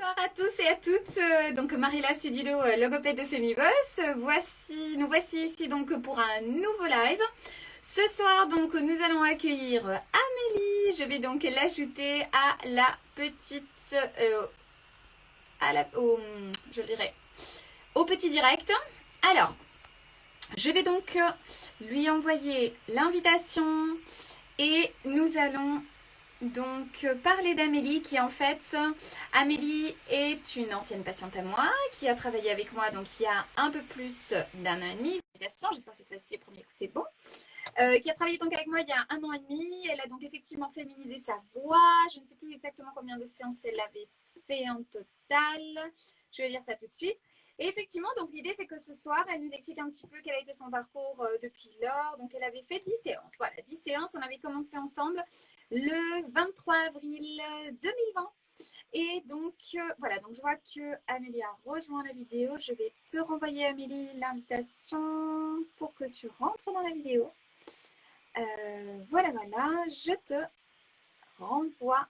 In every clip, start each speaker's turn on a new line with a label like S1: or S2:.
S1: Bonsoir à tous et à toutes. Donc Marilla Studiolo, logopède de Femiboss. Nous voici ici donc pour un nouveau live. Ce soir donc nous allons accueillir Amélie. Je vais donc l'ajouter à la petite, je dirais, au petit direct. Alors, je vais donc lui envoyer l'invitation et nous allons donc parler d'Amélie qui en fait, Amélie est une ancienne patiente à moi qui a travaillé avec moi donc il y a un peu plus d'un an et demi. J'espère que cette fois-ci au premier coup c'est bon. Qui a travaillé donc avec moi il y a un an et demi. Elle a donc effectivement féminisé sa voix. Je ne sais plus exactement combien de séances elle avait fait en total. Je vais dire ça tout de suite. Et effectivement, donc l'idée c'est que ce soir, elle nous explique un petit peu quel a été son parcours depuis lors. Donc elle avait fait 10 séances. Voilà, 10 séances. On avait commencé ensemble le 23 avril 2020. Et donc, voilà, donc je vois que Amélie a rejoint la vidéo. Je vais te renvoyer, Amélie, l'invitation pour que tu rentres dans la vidéo. Voilà, je te renvoie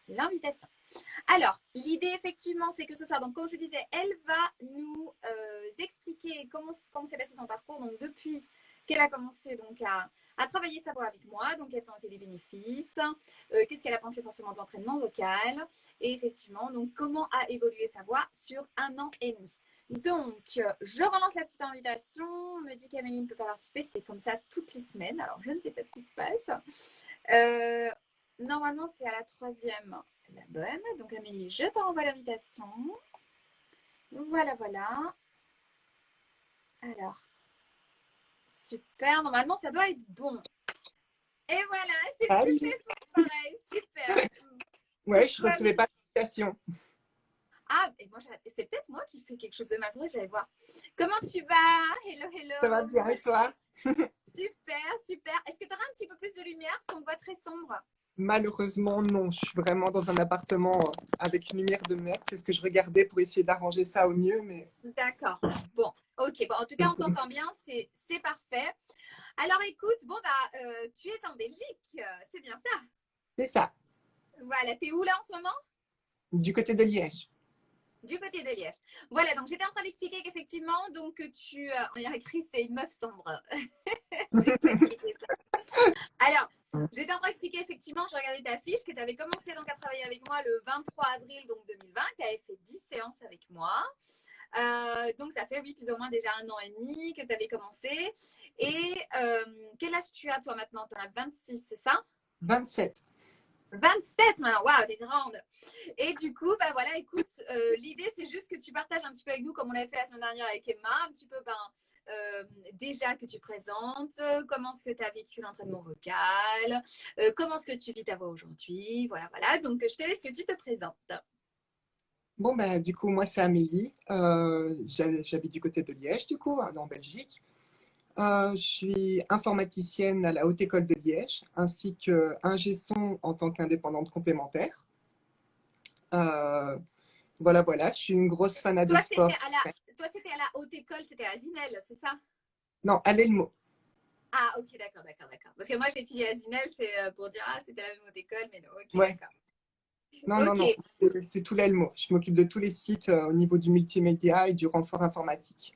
S1: l'invitation. Alors, l'idée, effectivement, c'est que ce soir, donc comme je disais, elle va nous expliquer comment s'est passé son parcours, donc depuis qu'elle a commencé donc à travailler sa voix avec moi, donc quels ont été les bénéfices, qu'est-ce qu'elle a pensé forcément de l'entraînement vocal, et effectivement, donc comment a évolué sa voix sur un an et demi. Donc, je relance la petite invitation, me dit qu'Amélie ne peut pas participer, c'est comme ça toutes les semaines, alors je ne sais pas ce qui se passe. Normalement, c'est à la troisième la bonne. Donc Amélie, je te renvoie l'invitation. Voilà. Alors, super. Normalement, ça doit être bon. Et voilà, c'est toutes les semaines pareil. Super.
S2: Ouais, je ne recevais pas l'invitation.
S1: Ah, et moi, c'est peut-être moi qui fais quelque chose de mal. Faudrait que j'aille voir. Comment tu vas? Hello.
S2: Ça va bien et toi?
S1: Super. Est-ce que tu auras un petit peu plus de lumière? Parce qu'on voit très sombre.
S2: Malheureusement, non. Je suis vraiment dans un appartement avec une lumière de merde. C'est ce que je regardais pour essayer d'arranger ça au mieux. Mais...
S1: D'accord. Bon, ok. Bon, en tout cas, on t'entend bien. C'est parfait. Alors, écoute, tu es en Belgique. C'est bien ça?
S2: C'est ça.
S1: Voilà. T'es où là en ce moment?
S2: Du côté de Liège.
S1: Du côté de Liège. Voilà, donc j'étais en train d'expliquer qu'effectivement, donc tu... on y a écrit, c'est une meuf sombre. Alors, j'étais en train d'expliquer, effectivement, je regardais ta fiche, que tu avais commencé donc à travailler avec moi le 23 avril donc 2020, tu avais fait 10 séances avec moi. Donc, ça fait, oui, plus ou moins déjà un an et demi que tu avais commencé. Et quel âge tu as, toi, maintenant? Tu en as 26, c'est ça?
S2: 27.
S1: 27 maintenant, waouh, t'es grande. Et du coup, voilà, écoute, l'idée c'est juste que tu partages un petit peu avec nous, comme on l'avait fait la semaine dernière avec Emma, un petit peu déjà que tu présentes, comment est-ce que tu as vécu l'entraînement vocal, comment est-ce que tu vis ta voix aujourd'hui, voilà. Donc, je te laisse que tu te présentes.
S2: Bon, du coup, moi, c'est Amélie. J'habite du côté de Liège, du coup, en Belgique. Je suis informaticienne à la Haute École de Liège, ainsi qu'ingé son en tant qu'indépendante complémentaire. Voilà, je suis une grosse fan de sport.
S1: Toi, c'était à la Haute École, c'était à Zinel, c'est ça?
S2: Non, à l'ELMO.
S1: Ah, ok, d'accord. Parce que moi, j'ai étudié à Zinel, c'est pour dire, c'était la même Haute École, mais non, ok,
S2: Ouais.
S1: d'accord.
S2: Non, c'est tout l'ELMO. Je m'occupe de tous les sites au niveau du multimédia et du renfort informatique.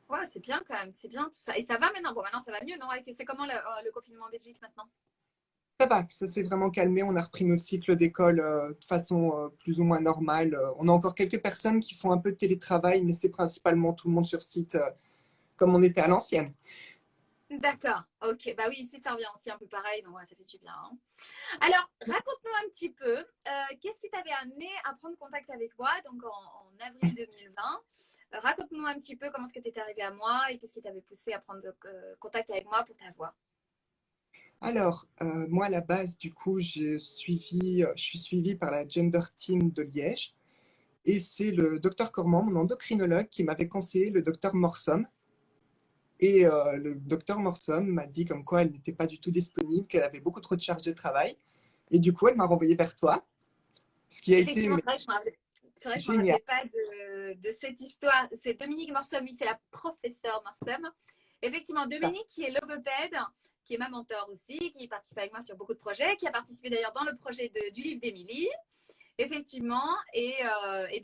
S1: Ouais, c'est bien quand même, c'est bien tout ça. Et ça va maintenant? Bon, maintenant ça va mieux, non? C'est comment le confinement en Belgique maintenant?
S2: Ça va, ça s'est vraiment calmé. On a repris nos cycles d'école de façon plus ou moins normale. On a encore quelques personnes qui font un peu de télétravail, mais c'est principalement tout le monde sur site comme on était à l'ancienne.
S1: D'accord, ok. Bah oui, ici ça revient aussi un peu pareil, donc ouais, ça fait du bien. Hein. Alors, raconte-nous un petit peu, qu'est-ce qui t'avait amené à prendre contact avec moi, donc en avril 2020. Raconte-nous un petit peu comment est-ce que tu es arrivé à moi et qu'est-ce qui t'avait poussé à prendre contact avec moi pour ta voix.
S2: Alors, moi, à la base, du coup, je suis suivie par la Gender Team de Liège. Et c'est le docteur Cormand, mon endocrinologue, qui m'avait conseillé le docteur Morsom. Et le docteur Morsom m'a dit comme quoi elle n'était pas du tout disponible, qu'elle avait beaucoup trop de charges de travail. Et du coup, elle m'a renvoyé vers toi. Ce qui a été
S1: Effectivement, c'est vrai que je ne me
S2: génial.
S1: rappelais pas de cette histoire. C'est Dominique Morsom, oui, c'est la professeure Morsom. Effectivement, Dominique, qui est logopède, qui est ma mentor aussi, qui participe avec moi sur beaucoup de projets, qui a participé d'ailleurs dans le projet du livre d'Émilie. effectivement. Et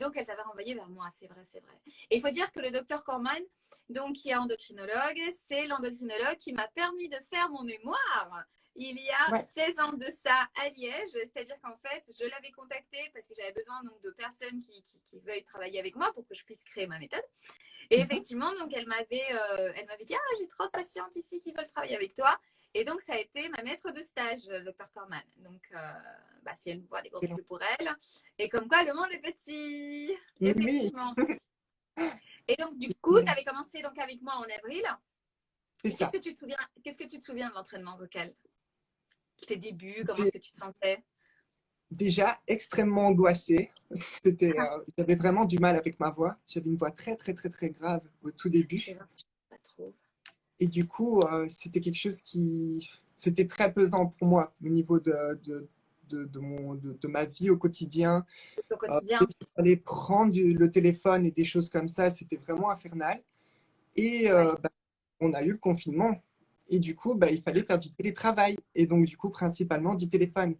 S1: donc, elle t'avait renvoyé vers moi, c'est vrai, c'est vrai. Et il faut dire que le docteur Corman, donc, qui est endocrinologue, c'est l'endocrinologue qui m'a permis de faire mon mémoire il y a
S2: Ouais.
S1: 16 ans de ça à Liège. C'est-à-dire qu'en fait, je l'avais contacté parce que j'avais besoin donc, de personnes qui veuillent travailler avec moi pour que je puisse créer ma méthode. Et
S2: Mhm.
S1: effectivement, donc elle m'avait dit, ah, j'ai trop de patientes ici qui veulent travailler avec toi. Et donc, ça a été ma maître de stage, Dr Corman. Donc, si elle me voit, des gros bisous pour elle. Et comme quoi, le monde est petit.
S2: Oui,
S1: Effectivement. Et donc, du coup, tu avais commencé donc, avec moi en avril.
S2: c'est
S1: Et qu'est-ce
S2: ça.
S1: que tu te souviens, qu'est-ce que tu te souviens de l'entraînement vocal? Tes débuts, comment est-ce
S2: Dé-
S1: que tu te sentais?
S2: Déjà extrêmement angoissée. J'avais vraiment du mal avec ma voix. J'avais une voix très, très, très, très grave au tout
S1: C'est
S2: début.
S1: vrai, pas trop.
S2: Et du coup, c'était quelque chose c'était très pesant pour moi au niveau de ma vie au quotidien.
S1: Au
S2: Dès
S1: quotidien.
S2: qu'il fallait prendre le téléphone et des choses comme ça, c'était vraiment infernal. Et
S1: Ouais.
S2: on a eu le confinement. Et du coup, il fallait faire du télétravail. Et donc, du coup, principalement du téléphone.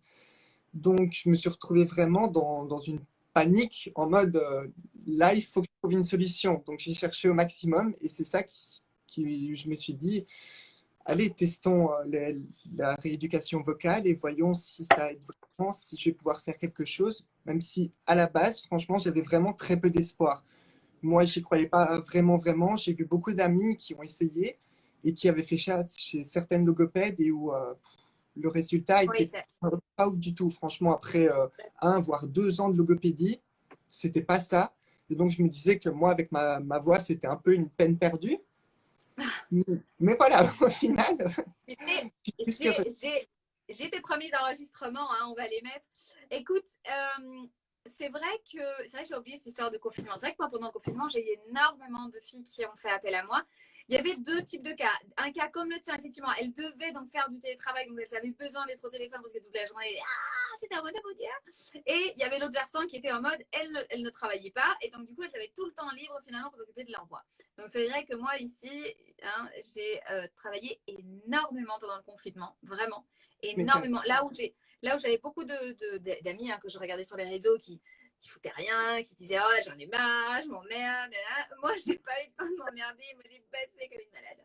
S2: Donc, je me suis retrouvée vraiment dans une panique en mode là, il faut que je trouve une solution. Donc, j'ai cherché au maximum. Et c'est ça je me suis dit, allez, testons la rééducation vocale et voyons si ça aide vraiment, si je vais pouvoir faire quelque chose. Même si, à la base, franchement, j'avais vraiment très peu d'espoir. Moi, j'y croyais pas vraiment, vraiment. J'ai vu beaucoup d'amis qui ont essayé et qui avaient fait ça chez certaines logopèdes et où le résultat
S1: Oui,
S2: était pas ouf du tout. Franchement, après 1 voire 2 ans de logopédie, c'était pas ça. Et donc, je me disais que moi, avec ma voix, c'était un peu une peine perdue. Mais voilà, au final,
S1: tu sais,
S2: je suis plus que...
S1: j'ai tes premiers enregistrements, hein, on va les mettre. Écoute, c'est vrai que j'ai oublié cette histoire de confinement. C'est vrai que moi, pendant le confinement, j'ai eu énormément de filles qui ont fait appel à moi. Il y avait deux types de cas. Un cas comme le tien, effectivement, elle devait donc faire du télétravail, donc elle avait besoin d'être au téléphone parce que toute la journée, ah, c'était en mode oh mon Dieu. Et il y avait l'autre versant qui était en mode, elle ne travaillait pas, et donc du coup, elle avait tout le temps libre finalement pour s'occuper de leur voix. Donc c'est vrai que moi ici, hein, j'ai travaillé énormément pendant le confinement, vraiment énormément. Là où j'avais beaucoup d'amis hein, que je regardais sur les réseaux qui foutaient rien, qui disaient oh j'en ai marre, je m'emmerde. Moi j'ai pas eu le temps de m'emmerder, moi j'ai passé comme une malade.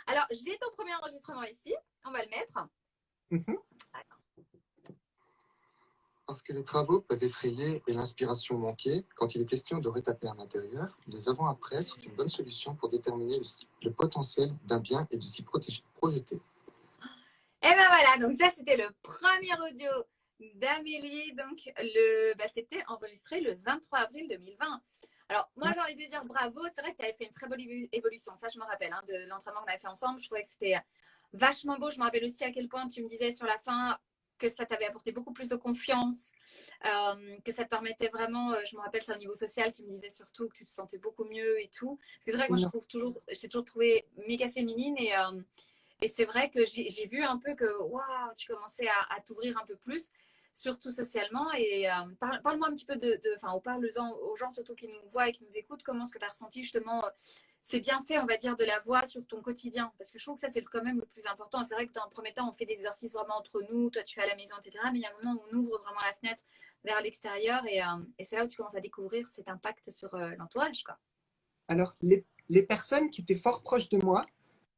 S1: Alors j'ai ton premier enregistrement ici, on va le mettre.
S3: Parce que les travaux peuvent effrayer et l'inspiration manquer, quand il est question de retaper un intérieur, les avant-après sont une bonne solution pour déterminer le potentiel d'un bien et de s'y projeter.
S1: Et ben voilà, donc ça c'était le premier audio d'Amélie. Donc c'était enregistré le 23 avril 2020. Alors moi j'ai envie de dire bravo, c'est vrai que tu avais fait une très bonne évolution, ça je me rappelle, hein, de l'entraînement qu'on avait fait ensemble. Je trouvais que c'était vachement beau. Je me rappelle aussi à quel point tu me disais sur la fin que ça t'avait apporté beaucoup plus de confiance, que ça te permettait vraiment, je me rappelle ça au niveau social, tu me disais surtout que tu te sentais beaucoup mieux et tout. Parce que c'est vrai que moi j'ai toujours trouvé méga féminine et c'est vrai que j'ai vu un peu que waouh, tu commençais à t'ouvrir un peu plus, surtout socialement. Et parle-moi un petit peu enfin, parle-en aux gens surtout qui nous voient et qui nous écoutent, comment est-ce que tu as ressenti justement ces bienfaits, on va dire, de la voix sur ton quotidien. Parce que je trouve que ça, c'est quand même le plus important. C'est vrai que dans le premier temps, on fait des exercices vraiment entre nous, toi tu es à la maison, etc. Mais il y a un moment où on ouvre vraiment la fenêtre vers l'extérieur et c'est là où tu commences à découvrir cet impact sur l'entourage, quoi.
S2: Alors, les personnes qui étaient fort proches de moi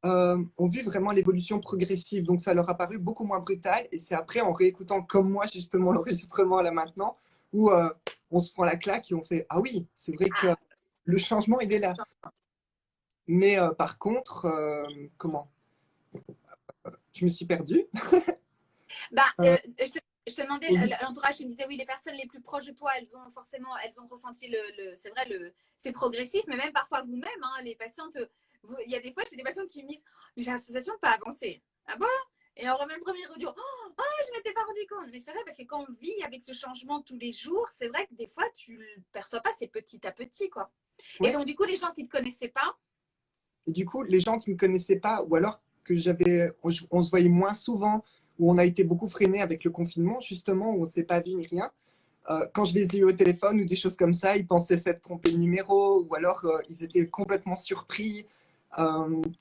S2: ont vu vraiment l'évolution progressive. Donc, ça leur a paru beaucoup moins brutal. Et c'est après, en réécoutant comme moi, justement, l'enregistrement là maintenant, où on se prend la claque et on fait ah oui, c'est vrai que
S1: Ah,
S2: le changement, il est là. Mais par contre, comment je me suis perdue.
S1: Bah,
S2: Euh,
S1: je te demandais,
S2: oui,
S1: l'entourage, tu me disais, oui, les personnes les plus proches de toi, elles ont ressenti c'est vrai, c'est progressif, mais même parfois vous-même, hein, les patientes, il y a des fois, j'ai des patientes qui me disent, j'ai l'association pas avancé. Ah bon? Et on remet le premier audio. Oh, je ne m'étais pas rendu compte. Mais c'est vrai, parce que quand on vit avec ce changement tous les jours, c'est vrai que des fois, tu ne le perçois pas, c'est petit à petit, quoi. Et
S2: ouais.
S1: donc, du coup, les gens qui ne te connaissaient pas,
S2: Et du coup, les gens qui ne me connaissaient pas, ou alors on se voyait moins souvent, où on a été beaucoup freiné avec le confinement, justement, où on ne s'est pas vu ni rien. Quand je les ai eu au téléphone ou des choses comme ça, ils pensaient s'être trompés de numéro ou alors ils étaient complètement surpris.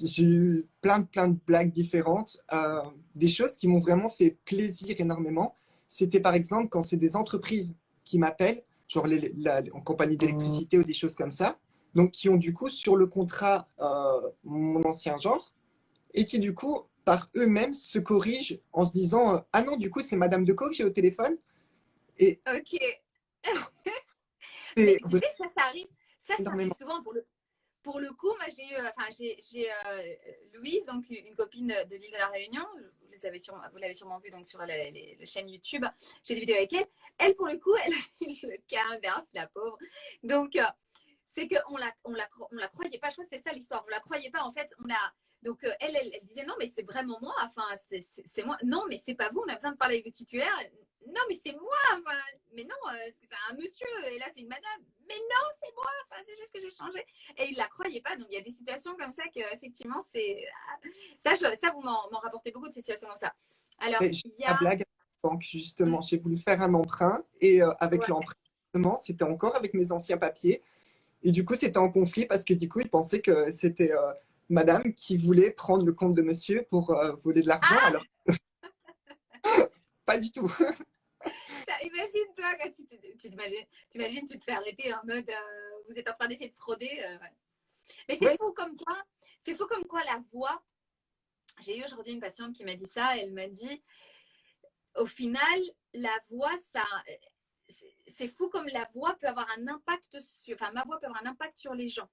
S2: J'ai eu plein de blagues différentes. Des choses qui m'ont vraiment fait plaisir énormément. C'était par exemple quand c'est des entreprises qui m'appellent, genre en compagnie d'électricité ou des choses comme ça, donc qui ont du coup sur le contrat mon ancien genre, et qui du coup, par eux-mêmes, se corrigent en se disant ah non, du coup, c'est Madame Decaux que j'ai au téléphone. Et
S1: Ok. Mais
S2: c'est
S1: tu sais, ça arrive
S2: énormément.
S1: souvent pour le coup, moi j'ai eu, enfin j'ai Louise, donc une copine de l'île de la Réunion. Vous l'avez sûrement vu donc sur la chaîne YouTube. J'ai des vidéos avec elle. Elle pour le coup, elle a eu le cas inverse, la pauvre. Donc c'est que on la croyait pas. Je crois que c'est ça l'histoire. On la croyait pas. En fait, donc elle disait non mais c'est vraiment moi. Enfin c'est moi. Non mais c'est pas vous. On a besoin de parler avec le titulaire. Non mais c'est moi. Enfin, mais non, c'est un monsieur et là c'est une madame. Mais non c'est moi. Enfin c'est juste que j'ai changé. Et ils la croyaient pas. Donc il y a des situations comme ça que effectivement c'est ça vous m'en rapportez beaucoup de situations comme ça. Alors
S2: J'ai
S1: il y
S2: la
S1: a
S2: blague à la banque, justement. J'ai voulu faire un emprunt et avec
S1: ouais.
S2: l'emprunt, justement, c'était encore avec mes anciens papiers. Et du coup, c'était en conflit parce que du coup, ils pensaient que c'était madame qui voulait prendre le compte de monsieur pour voler de l'argent.
S1: Ah
S2: Alors, pas du tout.
S1: ça, imagine-toi quand t'imagines, tu te fais arrêter en mode vous êtes en train d'essayer de frauder. Ouais. Mais
S2: Ouais,
S1: c'est fou comme quoi la voix. J'ai eu aujourd'hui une patiente qui m'a dit ça. Elle m'a dit, au final, la voix, ça, c'est fou comme la voix peut avoir un impact sur, enfin, ma voix peut avoir un impact sur les gens.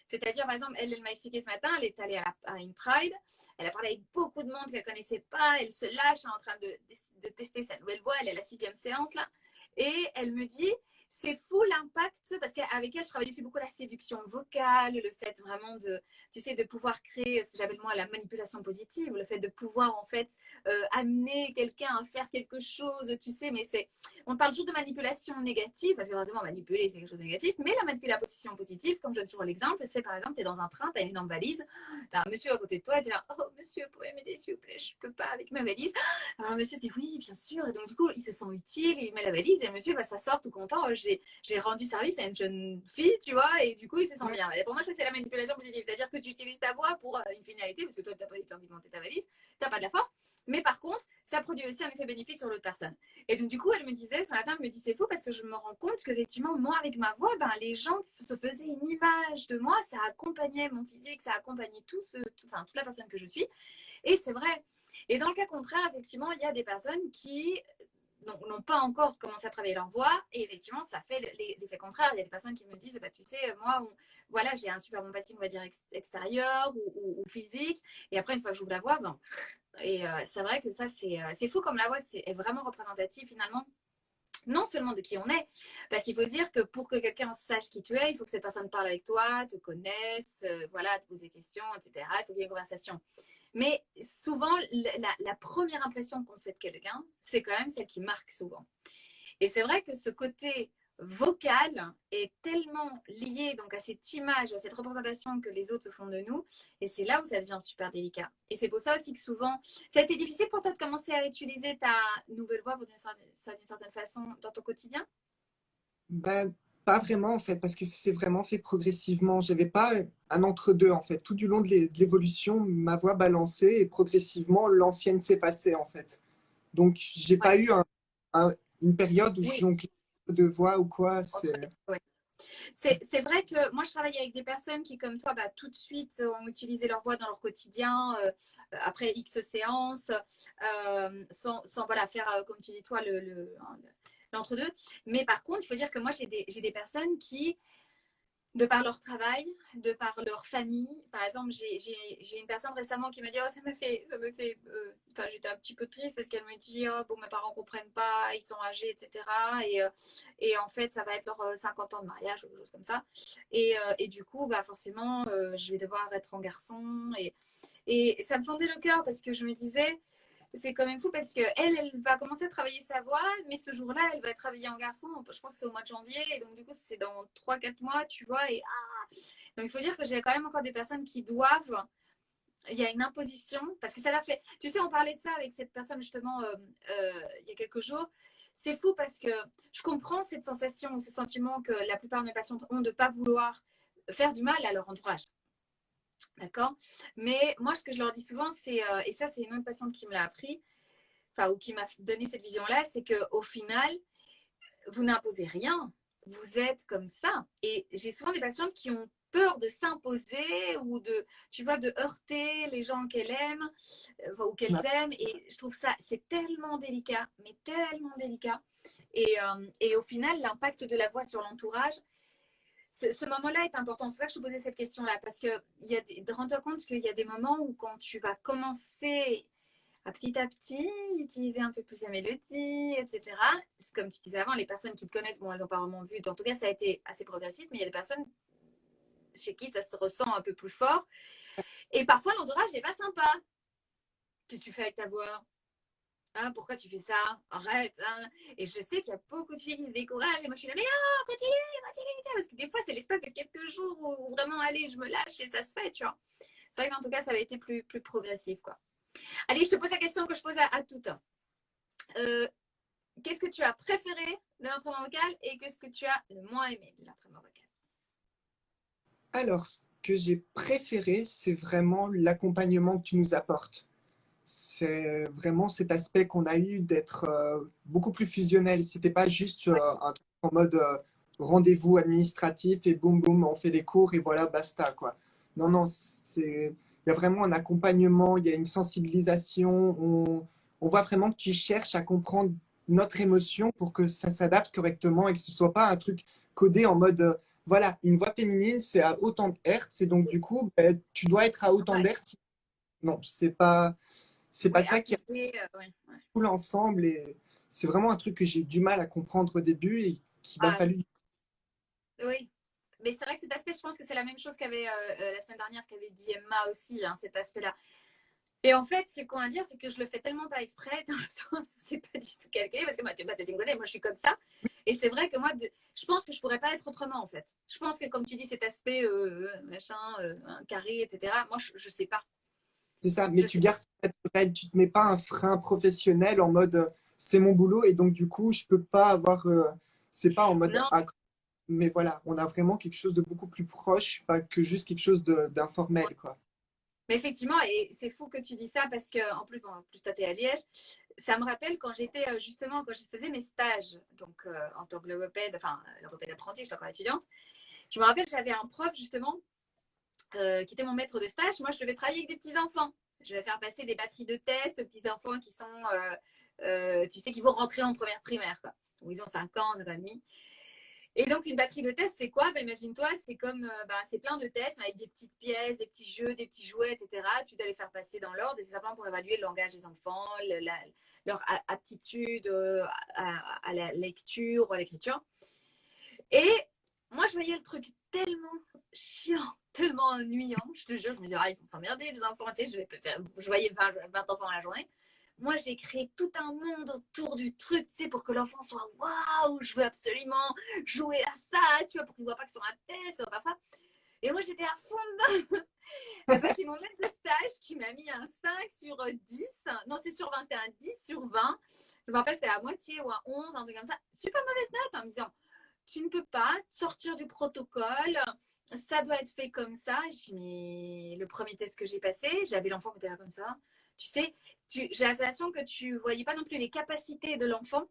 S1: C'est-à-dire, par exemple, elle m'a expliqué ce matin, elle est allée à une Pride, elle a parlé avec beaucoup de monde qu'elle ne connaissait pas, elle se lâche en train de tester sa nouvelle voix, elle est à la 6e séance là, et elle me dit, c'est fou l'impact, parce qu'avec elle, je travaille aussi beaucoup la séduction vocale, le fait vraiment de, tu sais, de pouvoir créer ce que j'appelle moi la manipulation positive, le fait de pouvoir en fait amener quelqu'un à faire quelque chose, tu sais, mais on parle toujours de manipulation négative, parce que heureusement, manipuler, c'est quelque chose de négatif, mais la manipulation positive, comme je donne toujours l'exemple, c'est par exemple, tu es dans un train, tu as une énorme valise, tu as un monsieur à côté de toi, et tu es là, oh monsieur, pourriez m'aider s'il vous plaît, je peux pas avec ma valise. Alors le monsieur dit oui, bien sûr, et donc du coup, il se sent utile, il met la valise, et le monsieur va s'asseoir tout content, j'ai rendu service à une jeune fille, tu vois, et du coup, il se sent bien. Et pour moi, ça, c'est la manipulation positive, c'est-à-dire que tu utilises ta voix pour une finalité, parce que toi, tu n'as pas eu le temps de monter ta valise, tu n'as pas de la force, mais par contre, ça produit aussi un effet bénéfique sur l'autre personne. Et donc, du coup, elle me disait, ce matin, elle me dit, c'est faux parce que je me rends compte qu'effectivement, moi, avec ma voix, ben, les gens se faisaient une image de moi, ça accompagnait mon physique, ça accompagnait toute la personne que je suis. Et c'est vrai. Et dans le cas contraire, effectivement, il y a des personnes qui n'ont pas encore commencé à travailler leur voix et effectivement, ça fait l'effet contraire. Il y a des personnes qui me disent, bah, tu sais, moi, voilà, j'ai un super bon passing, on va dire, extérieur ou physique. Et après, une fois que j'ouvre la voix, ben, et c'est vrai que ça, c'est fou comme la voix est vraiment représentative finalement, non seulement de qui on est, parce qu'il faut se dire que pour que quelqu'un sache qui tu es, il faut que cette personne parle avec toi, te connaisse, voilà, te pose des questions, etc. Il faut qu'il y ait une conversation. Mais souvent, la première impression qu'on se fait de quelqu'un, c'est quand même celle qui marque souvent. Et c'est vrai que ce côté vocal est tellement lié donc à cette image, à cette représentation que les autres font de nous, et c'est là où ça devient super délicat. Et c'est pour ça aussi que souvent, ça a été difficile pour toi de commencer à utiliser ta nouvelle voix, pour dire ça d'une certaine façon, dans ton quotidien.
S2: ben, pas vraiment en fait, parce que c'est vraiment fait progressivement. J'avais pas un entre-deux en fait. Tout du long de l'évolution, ma voix balançait et progressivement, l'ancienne s'effaçait en fait. Donc, j'ai
S1: Ouais.
S2: pas eu une période où je
S1: Oui.
S2: jonglais de voix ou quoi.
S1: Ouais. C'est vrai que moi, je travaille avec des personnes qui, comme toi, bah, tout de suite ont utilisé leur voix dans leur quotidien, après X séances, sans voilà, faire, comme tu dis, toi, l'entre-deux. Mais par contre, il faut dire que moi, j'ai des personnes qui, de par leur travail, de par leur famille. Par exemple, j'ai une personne récemment qui m'a dit, oh, enfin, j'étais un petit peu triste parce qu'elle me dit, oh, bon, mes parents ne comprennent pas, ils sont âgés, etc. Et en fait, ça va être leur 50 ans de mariage ou quelque chose comme ça. Et du coup, bah, forcément, je vais devoir être en garçon. Et ça me fendait le cœur parce que je me disais, c'est quand même fou parce qu'elle va commencer à travailler sa voix, mais ce jour-là, elle va travailler en garçon. Je pense que c'est au mois de janvier, et donc du coup, c'est dans 3 4 mois, tu vois. Donc il faut dire que j'ai quand même encore des personnes qui doivent. Il y a une imposition, parce que ça l'a fait. Tu sais, on parlait de ça avec cette personne justement il y a quelques jours. C'est fou parce que je comprends cette sensation ou ce sentiment que la plupart de mes patientes ont de ne pas vouloir faire du mal à leur entourage. D'accord. Mais moi, ce que je leur dis souvent, c'est, et ça, c'est une autre patiente qui me l'a appris, enfin, ou qui m'a donné cette vision-là, c'est qu'au final, vous n'imposez rien. Vous êtes comme ça. Et j'ai souvent des patientes qui ont peur de s'imposer ou de, tu vois, de heurter les gens qu'elles aiment ou qu'elles aiment. Et je trouve ça, c'est tellement délicat, mais tellement délicat. Et au final, l'impact de la voix sur l'entourage, ce moment-là est important. C'est pour ça que je te posais cette question-là. Parce que rends-toi compte qu'il y a des moments où quand tu vas commencer à petit, utiliser un peu plus la mélodie, etc. Comme tu disais avant, les personnes qui te connaissent, bon, elles n'ont pas vraiment vu. En tout cas, ça a été assez progressif, mais il y a des personnes chez qui ça se ressent un peu plus fort. Et parfois, l'entourage n'est pas sympa. Qu'est-ce que tu fais avec ta voix? Hein, pourquoi tu fais ça? Arrête. Hein. Et je sais qu'il y a beaucoup de filles qui se découragent. Et moi, je suis là, mais non, continue. Parce que des fois, c'est l'espace de quelques jours où vraiment, allez, je me lâche et ça se fait, tu vois. C'est vrai qu'en tout cas, ça a été plus progressif, quoi. Allez, je te pose la question que je pose à toutes. Qu'est-ce que tu as préféré de l'entraînement vocal et qu'est-ce que tu as le moins aimé de l'entraînement vocal?
S2: Alors, ce que j'ai préféré, c'est vraiment l'accompagnement que tu nous apportes. C'est vraiment cet aspect qu'on a eu d'être beaucoup plus fusionnel. C'était pas juste un truc en mode rendez-vous administratif et boum boum, on fait les cours et voilà, basta quoi. Non, non, il y a vraiment un accompagnement, il y a une sensibilisation. On voit vraiment que tu cherches à comprendre notre émotion pour que ça s'adapte correctement et que ce soit pas un truc codé en mode voilà, une voix féminine, c'est à autant de hertz et donc du coup, ben, tu dois être à autant d'hertz. Non, c'est pas ça qui a tout l'ensemble et c'est vraiment un truc que j'ai eu du mal à comprendre au début et qu'il m'a fallu.
S1: Oui, mais c'est vrai que cet aspect, je pense que c'est la même chose qu'avait la semaine dernière qu'avait dit Emma aussi, hein, cet aspect-là. Et en fait, ce qu'on va dire, c'est que je le fais tellement pas exprès, dans le sens où c'est pas du tout calculé, parce que moi, tu me connais, moi je suis comme ça. Et c'est vrai que moi, je pense que je pourrais pas être autrement en fait. Je pense que comme tu dis, cet aspect machin, carré, etc. Moi, je sais pas.
S2: C'est ça, mais tu gardes naturel, tu te mets pas un frein professionnel en mode c'est mon boulot et donc du coup je peux pas avoir c'est pas en mode mais voilà, on a vraiment quelque chose de beaucoup plus proche, pas que juste quelque chose d'informel quoi.
S1: Mais effectivement, et c'est fou que tu dis ça parce que en plus, toi t'es à Liège, ça me rappelle quand j'étais justement quand je faisais mes stages donc en tant que logopède, enfin logopède apprenti, j'étais encore étudiante. Je me rappelle, j'avais un prof justement qui était mon maître de stage. Moi, je devais travailler avec des petits enfants. Je vais faire passer des batteries de tests aux petits enfants qui sont, tu sais, qui vont rentrer en première primaire, quoi. Où ils ont 5 ans, 5 ans et demi. Et donc, une batterie de tests, c'est quoi? Imagine-toi, c'est comme, c'est plein de tests avec des petites pièces, des petits jeux, des petits jouets, etc. Tu dois les faire passer dans l'ordre et c'est simplement pour évaluer le langage des enfants, leur aptitude à la lecture ou à l'écriture. Et moi, je voyais le truc tellement chiant, tellement ennuyant. Je te jure, je me disais, ils vont s'emmerder, les enfants. Tu sais, je voyais 20 enfants à la journée. Moi, j'ai créé tout un monde autour du truc, tu sais, pour que l'enfant soit waouh, je veux absolument jouer à ça, tu vois, pour qu'il ne voit pas que sur un test, parfois. Et moi, j'étais à fond dedans. Et ben, j'ai mon maître de stage qui m'a mis un 5 sur 10. Non, c'est sur 20, c'était un 10 sur 20. Je me rappelle, c'était la moitié ou un 11, un truc comme ça. Super mauvaise note en me disant, tu ne peux pas sortir du protocole, ça doit être fait comme ça. Je dis, mais le premier test que j'ai passé, j'avais l'enfant qui était là comme ça. Tu sais, j'ai la sensation que tu ne voyais pas non plus les capacités de l'enfant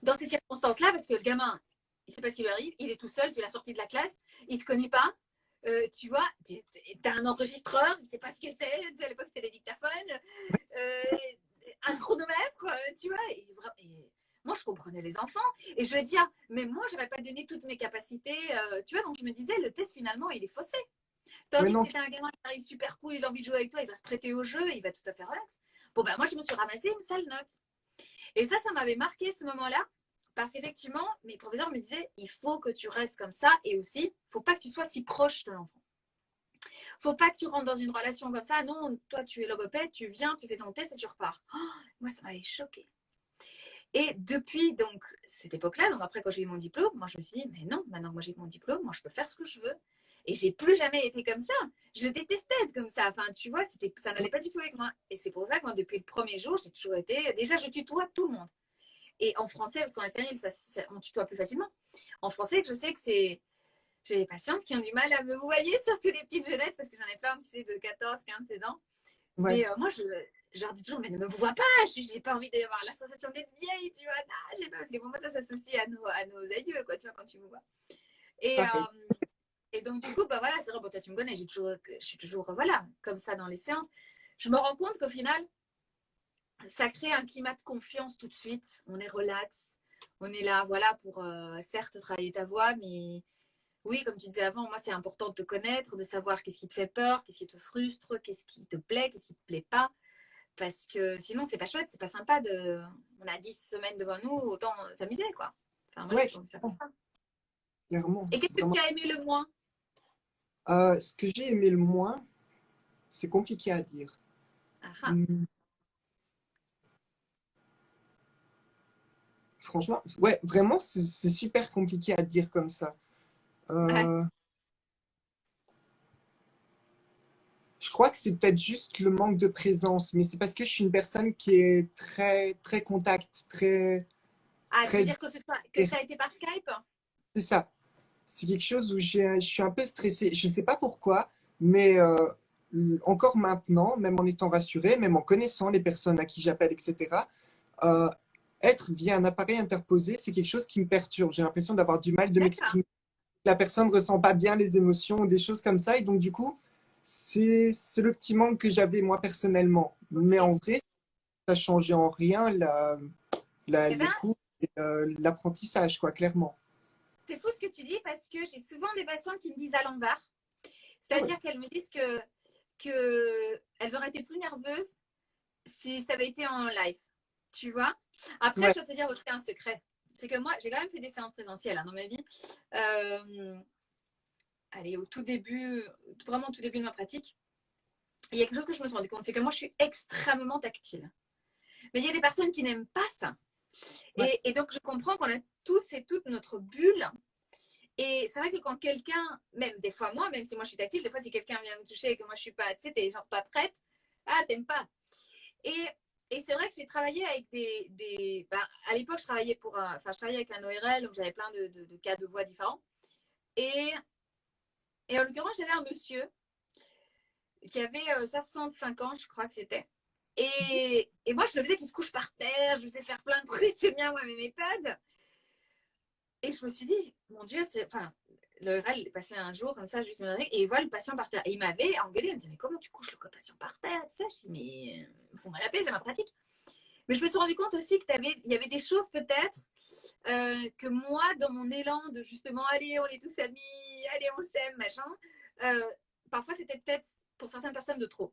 S1: dans ces circonstances-là, parce que le gamin, il ne sait pas ce qui lui arrive, il est tout seul, tu l'as sorti de la classe, il ne te connaît pas. Tu vois, tu as un enregistreur, il ne sait pas ce que c'est. À l'époque, c'était les dictaphones. Un chronomètre, tu vois. Et moi, je comprenais les enfants. Et je veux dire, mais moi, je n'aurais pas donné toutes mes capacités. Tu vois, donc je me disais, le test, finalement, il est faussé. Tandis que si tu as un gamin qui arrive super cool, il a envie de jouer avec toi, il va se prêter au jeu, il va tout à fait relax. Bon, ben moi, je me suis ramassé une sale note. Et ça m'avait marqué ce moment-là. Parce qu'effectivement, mes professeurs me disaient, il faut que tu restes comme ça. Et aussi, il ne faut pas que tu sois si proche de l'enfant. Faut pas que tu rentres dans une relation comme ça. Non, toi, tu es logopède, tu viens, tu fais ton test et tu repars. Oh, moi, ça m'avait choquée. Et depuis donc cette époque-là, donc après quand j'ai eu mon diplôme, moi je me suis dit, mais non, maintenant que moi j'ai mon diplôme, moi je peux faire ce que je veux. Et j'ai plus jamais été comme ça. Je détestais être comme ça. Enfin, tu vois, ça n'allait pas du tout avec moi. Et c'est pour ça que moi, depuis le premier jour, j'ai toujours été. Déjà, je tutoie tout le monde. Et en français, parce qu'en espagnol, on tutoie plus facilement. En français, je sais que c'est. J'ai des patientes qui ont du mal à me voyer, surtout les petites jeunettes, parce que j'en ai plein, tu sais, de 14, 15, 16 ans. Ouais. Mais moi, je leur dis toujours, mais ne me vois pas, j'ai pas envie d'avoir la sensation d'être vieille, tu vois. Non, j'ai pas, parce que pour moi, ça s'associe à nos aïeux, quoi, tu vois, quand tu me vois. Et,
S2: Pareil.
S1: et donc, du coup, bah voilà, c'est vrai, bon, toi, tu me connais, je suis toujours, voilà, comme ça dans les séances. Je me rends compte qu'au final, ça crée un climat de confiance tout de suite. On est relax, on est là, voilà, pour certes travailler ta voix, mais oui, comme tu disais avant, moi, c'est important de te connaître, de savoir qu'est-ce qui te fait peur, qu'est-ce qui te frustre, qu'est-ce qui te plaît, qu'est-ce qui te plaît pas. Parce que sinon, c'est pas chouette, c'est pas sympa de. On a 10 semaines devant nous, autant s'amuser, quoi. Enfin, moi, je
S2: Ouais,
S1: trouve ça.
S2: clairement,
S1: Et qu'est-ce
S2: c'est
S1: que
S2: vraiment.
S1: tu as aimé le moins?
S2: Ce que j'ai aimé le moins, c'est compliqué à dire.
S1: Ah ah.
S2: Hmm, franchement, ouais, vraiment, c'est super compliqué à dire comme ça.
S1: Ouais.
S2: Euh, je crois que c'est peut-être juste le manque de présence, mais c'est parce que je suis une personne qui est très, très contact, très,
S1: Ah, tu veux
S2: très.
S1: dire que ça a été par Skype?
S2: C'est ça. C'est quelque chose où je suis un peu stressée. Je ne sais pas pourquoi, mais encore maintenant, même en étant rassurée, même en connaissant les personnes à qui j'appelle, etc., euh, être via un appareil interposé, c'est quelque chose qui me perturbe. J'ai l'impression d'avoir du mal de
S1: D'accord.
S2: m'exprimer. La personne ne ressent pas bien les émotions, des choses comme ça. Et donc, du coup, c'est le petit manque que j'avais moi personnellement. Mais
S1: Ok.
S2: en vrai, ça ne changeait en rien
S1: Eh
S2: les
S1: ben,
S2: cours et l'apprentissage, quoi, clairement.
S1: c'est fou ce que tu dis parce que j'ai souvent des patients qui me disent à l'envers.
S2: Ah ouais,
S1: C'est-à-dire qu'elles me disent que elles auraient été plus nerveuses si ça avait été en live. Tu vois? Après,
S2: ouais,
S1: je vais te dire aussi un secret. C'est que moi, j'ai quand même fait des séances présentielles hein, dans ma vie. Euh, allez, au tout début, vraiment au tout début de ma pratique, il y a quelque chose que je me suis rendu compte, c'est que moi, je suis extrêmement tactile. Mais il y a des personnes qui n'aiment pas ça.
S2: ouais,
S1: Et donc, je comprends qu'on a tous et toutes notre bulle. Et c'est vrai que quand quelqu'un, même des fois moi, même si moi je suis tactile, des fois si quelqu'un vient me toucher et que moi je suis pas, tu sais, t'es genre pas prête, ah, t'aimes pas. Et, et c'est vrai que j'ai travaillé avec bah, à l'époque, je travaillais je travaillais avec un ORL, donc j'avais plein de cas de voix différents. Et, et en l'occurrence, j'avais un monsieur qui avait 65 ans, je crois que c'était. Et moi, je le faisais qu'il se couche par terre, je faisais faire plein de trucs, c'est bien moi mes méthodes. Et je me suis dit, mon Dieu, enfin, le RAL est passé un jour comme ça, juste me et il voit le patient par terre. Et il m'avait engueulé, il me dit, mais comment tu couches le patient par terre? Tout ça, je dis, mais faut-moi la paix, c'est ma pratique. Mais je me suis rendu compte aussi il y avait des choses peut-être que moi, dans mon élan de justement, allez, on est tous amis, allez, on s'aime, machin, euh, parfois c'était peut-être pour certaines personnes de trop.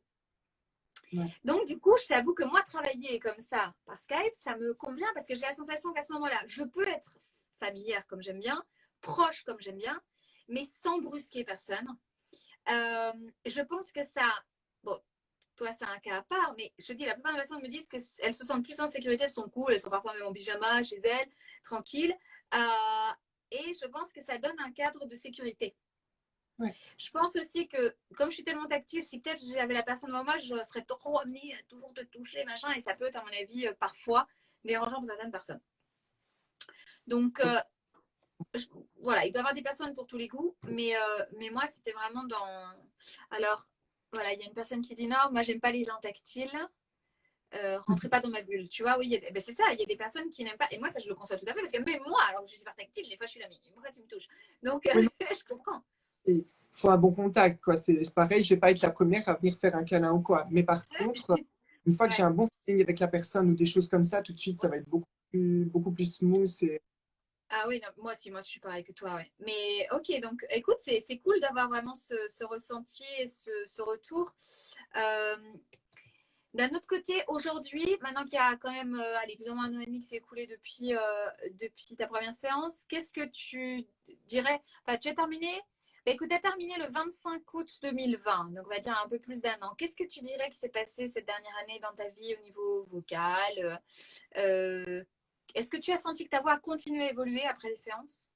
S2: ouais.
S1: Donc, du coup, je t'avoue que moi, travailler comme ça par Skype, ça me convient parce que j'ai la sensation qu'à ce moment-là, je peux être familière comme j'aime bien, proche comme j'aime bien, mais sans brusquer personne. Je pense que ça, bon, toi, c'est un cas à part, mais je te dis, la plupart des personnes me disent qu'elles se sentent plus en sécurité, elles sont cool, elles sont parfois même en pyjama chez elles, tranquilles. Et je pense que ça donne un cadre de sécurité.
S2: Ouais.
S1: Je pense aussi que, comme je suis tellement tactile, si peut-être j'avais la personne devant moi, je serais trop amenée à toujours te toucher, machin, et ça peut être, à mon avis, parfois dérangeant pour certaines personnes. Donc, je, voilà, il doit y avoir des personnes pour tous les goûts, mais moi, c'était vraiment dans. Alors, voilà, il y a une personne qui dit non, moi, j'aime pas les gens tactiles. Rentrez pas dans ma bulle, tu vois, oui, ben c'est ça, il y a des personnes qui n'aiment pas, et moi ça je le conçois tout à fait, parce que même moi, alors que je suis super tactile, des fois je suis là, mais pourquoi tu me touches? Donc,
S2: Oui, non,
S1: je comprends.
S2: il faut un bon contact, quoi. C'est pareil, je vais pas être la première à venir faire un câlin ou quoi. Mais par contre, une fois que j'ai
S1: Ouais.
S2: un bon feeling avec la personne ou des choses comme ça, tout de suite, ça va être beaucoup plus smooth. Et...
S1: Ah oui, non, moi aussi, moi je suis pareil que toi, ouais. Mais ok, donc écoute, c'est cool d'avoir vraiment ce ressenti et ce retour. Euh, D'un autre côté, aujourd'hui, maintenant qu'il y a quand même allez, plus ou moins un an et demi qui s'est écoulé depuis ta première séance, qu'est-ce que tu dirais? Enfin, tu as terminé? Bah, écoute, tu as terminé le 25 août 2020, donc on va dire un peu plus d'un an. Qu'est-ce que tu dirais qui s'est passé cette dernière année dans ta vie au niveau vocal? Euh, Est-ce que tu as senti que ta voix a continué à évoluer après les séances?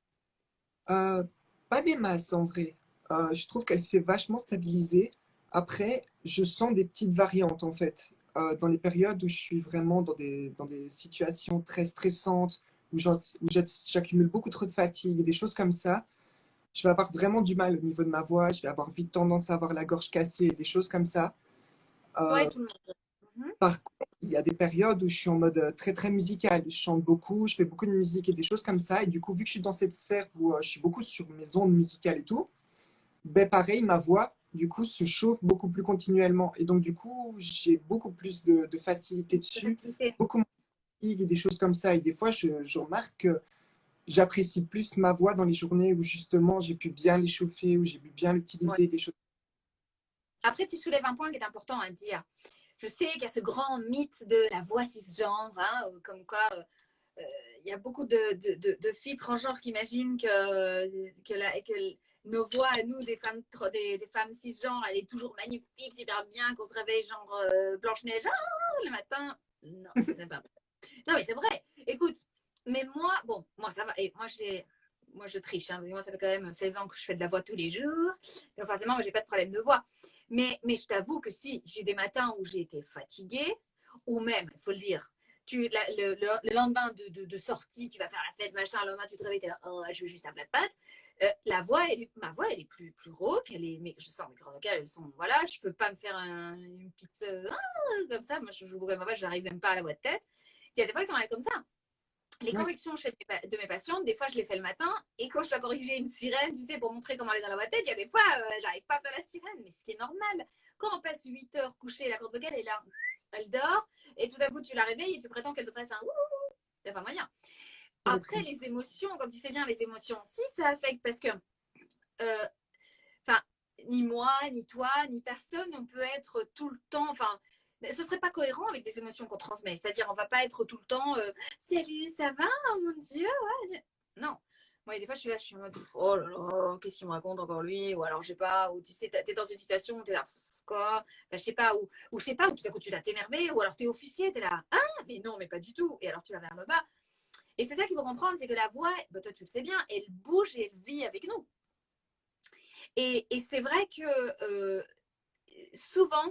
S2: Euh, pas des masses en vrai. Je trouve qu'elle s'est vachement stabilisée. Après, je sens des petites variantes en fait. Dans les périodes où je suis vraiment dans des situations très stressantes, où j'accumule beaucoup trop de fatigue et des choses comme ça, je vais avoir vraiment du mal au niveau de ma voix. Je vais avoir vite tendance à avoir la gorge cassée, des choses comme ça.
S1: Ouais,
S2: Euh,
S1: tout le monde.
S2: Par contre, il y a des périodes où je suis en mode très, très musical. Je chante beaucoup, je fais beaucoup de musique et des choses comme ça. Et du coup, vu que je suis dans cette sphère où je suis beaucoup sur mes ondes musicales et tout, ben pareil, ma voix, du coup, se chauffe beaucoup plus continuellement. Et donc, du coup, j'ai beaucoup plus de facilité dessus, beaucoup moins de fatigue et des choses comme ça. Et des fois, je remarque que j'apprécie plus ma voix dans les journées où justement j'ai pu bien l'échauffer, où j'ai pu bien
S1: Ouais.
S2: l'utiliser, des choses.
S1: Après, tu soulèves un point qui est important à dire. Je sais qu'il y a ce grand mythe de la voix cisgenre, hein, comme quoi il y a beaucoup de filles transgenres qui imaginent que nos voix à nous, des femmes cisgenres, elle est toujours magnifique, super bien, qu'on se réveille genre Blanche-Neige le matin. Non, non, mais c'est vrai. Écoute, mais moi ça va. Et moi je triche. Hein, moi, ça fait quand même 16 ans que je fais de la voix tous les jours. Donc forcément, moi, j'ai pas de problème de voix. Mais je t'avoue que si j'ai des matins où j'ai été fatiguée, ou même, il faut le dire, le lendemain de sortie, tu vas faire la fête, machin, le lendemain, tu te réveilles, t'es là, oh, je veux juste un plat de pâtes. Ma voix, elle est plus rauque. Mais je sens mes cordes vocales, elles sont, voilà, je peux pas me faire une petite, comme ça. Moi, je joue beaucoup avec ma voix, j'arrive même pas à la voix de tête. Il y a des fois, ça m'arrive comme ça. Les
S2: Ouais.
S1: corrections je fais de mes patientes, des fois je les fais le matin, et quand je dois corriger une sirène, tu sais, pour montrer comment elle est dans la voix de tête, il y a des fois, j'arrive pas à faire la sirène, mais ce qui est normal. Quand on passe 8 heures couchée, la corde vocale est là, elle dort, et tout d'un coup tu la réveilles et tu prétends qu'elle te fasse un ouh, c'est pas moyen. Après, les émotions, comme tu sais bien, les émotions aussi, ça affecte parce que, enfin, ni moi, ni toi, ni personne, on peut être tout le temps, enfin, ce serait pas cohérent avec des émotions qu'on transmet. C'est-à-dire, on va pas être tout le temps salut, ça va, oh mon Dieu, ouais. Non. Moi, des fois, je suis là, je suis en mode oh là là, qu'est-ce qu'il me raconte encore lui? Ou alors, je sais pas, ou tu sais, t'es dans une situation où t'es là, quoi? Bah, je sais pas, ou je sais pas, où tout à coup tu vas t'énerver, ou alors t'es offusqué, t'es là, ah, mais non, mais pas du tout. Et alors, tu vas vers le bas. Et c'est ça qu'il faut comprendre, c'est que la voix, bah, toi, tu le sais bien, elle bouge et elle vit avec nous. Et c'est vrai que souvent,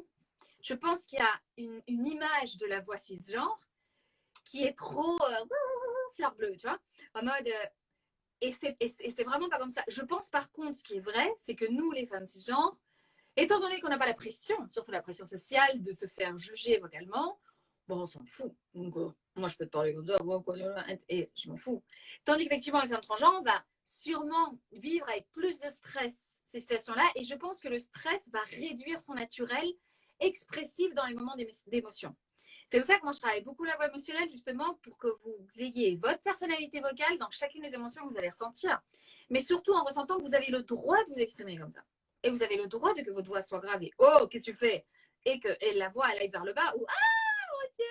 S1: je pense qu'il y a une image de la voix cisgenre qui est trop fleur bleue, tu vois, en mode. Et c'est vraiment pas comme ça. Je pense par contre, ce qui est vrai, c'est que nous, les femmes cisgenres, étant donné qu'on n'a pas la pression, surtout la pression sociale, de se faire juger vocalement, bon, on s'en fout. Donc, moi, je peux te parler comme ça, et je m'en fous. Tandis qu'effectivement, une femme transgenre va sûrement vivre avec plus de stress ces situations-là, et je pense que le stress va réduire son naturel expressif dans les moments d'émotion. C'est pour ça que moi, je travaille beaucoup la voix émotionnelle, justement, pour que vous ayez votre personnalité vocale dans chacune des émotions que vous allez ressentir. Mais surtout en ressentant que vous avez le droit de vous exprimer comme ça. Et vous avez le droit de que votre voix soit grave et oh, qu'est-ce que tu fais? Et la voix, elle aille vers le bas ou ah, oh, tiens,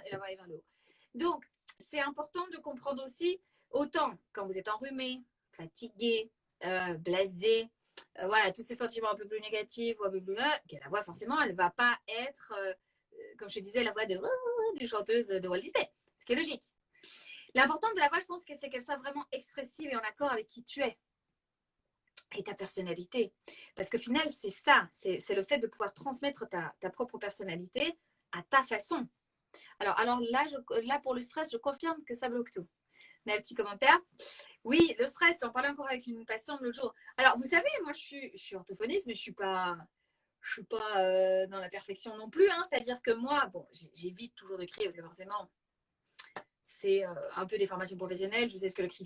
S1: et la voix aille vers le haut. Donc, c'est important de comprendre aussi, autant quand vous êtes enrhumé, fatigué, blasé, voilà, tous ces sentiments un peu plus négatifs ou un peu plus que la voix, forcément, elle ne va pas être, comme je te disais, la voix de chanteuse de Walt Disney, ce qui est logique. L'important de la voix, je pense que c'est qu'elle soit vraiment expressive et en accord avec qui tu es et ta personnalité. Parce qu'au final, c'est ça, c'est le fait de pouvoir transmettre ta propre personnalité à ta façon. Alors là, pour le stress, je confirme que ça bloque tout. Mais un petit commentaire. Oui, le stress, j'en parlais encore avec une patiente l'autre jour. Alors, vous savez, moi, je suis orthophoniste, mais je suis pas dans la perfection non plus. Hein. C'est-à-dire que moi, bon, j'évite toujours de crier parce que forcément, c'est un peu des formations professionnelles. Je sais ce que le cri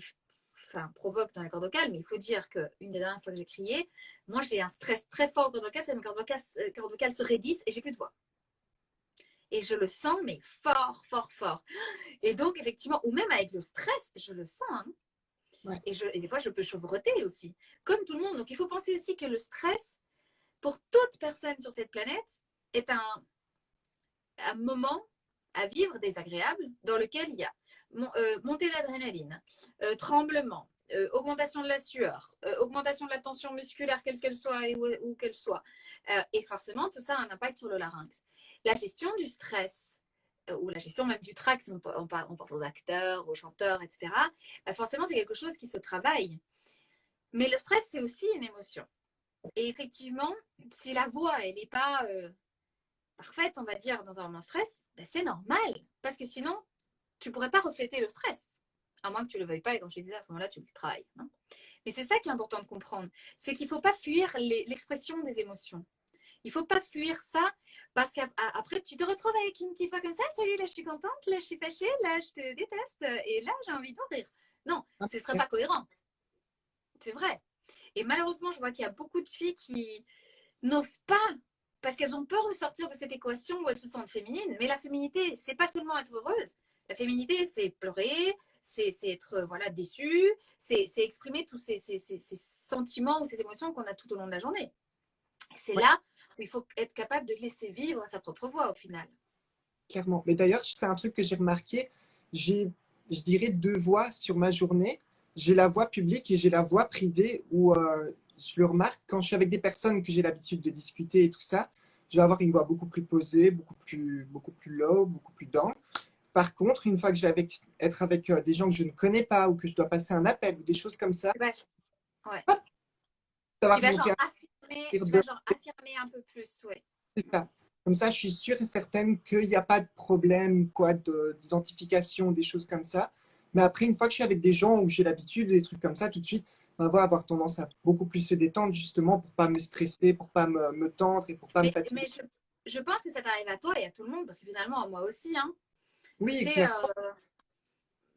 S1: provoque dans les cordes vocales, mais il faut dire qu'une des dernières fois que j'ai crié, moi, j'ai un stress très fort aux cordes vocales, c'est que mes cordes vocales se raidissent et j'ai plus de voix. Et je le sens, mais fort, fort, fort. Et donc, effectivement, ou même avec le stress, je le sens. Hein.
S2: Ouais.
S1: Et des fois, je peux chevrotter aussi, comme tout le monde. Donc, il faut penser aussi que le stress, pour toute personne sur cette planète, est un moment à vivre désagréable dans lequel il y a montée d'adrénaline, tremblement, augmentation de la sueur, augmentation de la tension musculaire, quelle qu'elle soit et où qu'elle soit. Et forcément, tout ça a un impact sur le larynx. La gestion du stress, ou la gestion même du trac, si on pense aux acteurs, aux chanteurs, etc., forcément, c'est quelque chose qui se travaille. Mais le stress, c'est aussi une émotion. Et effectivement, si la voix, elle n'est pas parfaite, on va dire, dans un moment de stress, ben c'est normal. Parce que sinon, tu ne pourrais pas refléter le stress. À moins que tu ne le veuilles pas, et comme je te disais, à ce moment-là, tu le travailles. Hein. Mais c'est ça qui est important de comprendre. C'est qu'il ne faut pas fuir l'expression des émotions. Il ne faut pas fuir ça parce qu'après, tu te retrouves avec une petite voix comme ça. Salut, là, je suis contente, là, je suis fâchée, là, je te déteste et là, j'ai envie de mourir. Non, ce ne serait pas cohérent. C'est vrai. Et malheureusement, je vois qu'il y a beaucoup de filles qui n'osent pas parce qu'elles ont peur de sortir de cette équation où elles se sentent féminines. Mais la féminité, c'est pas seulement être heureuse. La féminité, c'est pleurer, c'est être voilà, déçu, c'est exprimer tous ces sentiments ou ces émotions qu'on a tout au long de la journée. C'est là où il faut être capable de laisser vivre sa propre voix au final.
S2: Clairement. Mais d'ailleurs, c'est un truc que j'ai remarqué. J'ai, je dirais, deux voix sur ma journée. J'ai la voix publique et j'ai la voix privée où je le remarque quand je suis avec des personnes que j'ai l'habitude de discuter et tout ça. Je vais avoir une voix beaucoup plus posée, beaucoup plus low, beaucoup plus down. Par contre, une fois que je vais être avec des gens que je ne connais pas ou que je dois passer un appel ou des choses comme ça,
S1: Ouais.
S2: hop, ça va
S1: Tu vas
S2: remonter
S1: genre affirmer un peu plus, ouais.
S2: C'est ça. Comme ça, je suis sûre et certaine qu'il n'y a pas de problème quoi, d'identification, des choses comme ça. Mais après, une fois que je suis avec des gens où j'ai l'habitude, des trucs comme ça, tout de suite, on va avoir tendance à beaucoup plus se détendre, justement, pour ne pas me stresser, pour ne pas me tendre et pour ne pas me fatiguer.
S1: Mais je pense que ça t'arrive à toi et à tout le monde, parce que finalement, à moi aussi. Hein.
S2: Oui,
S1: tu sais,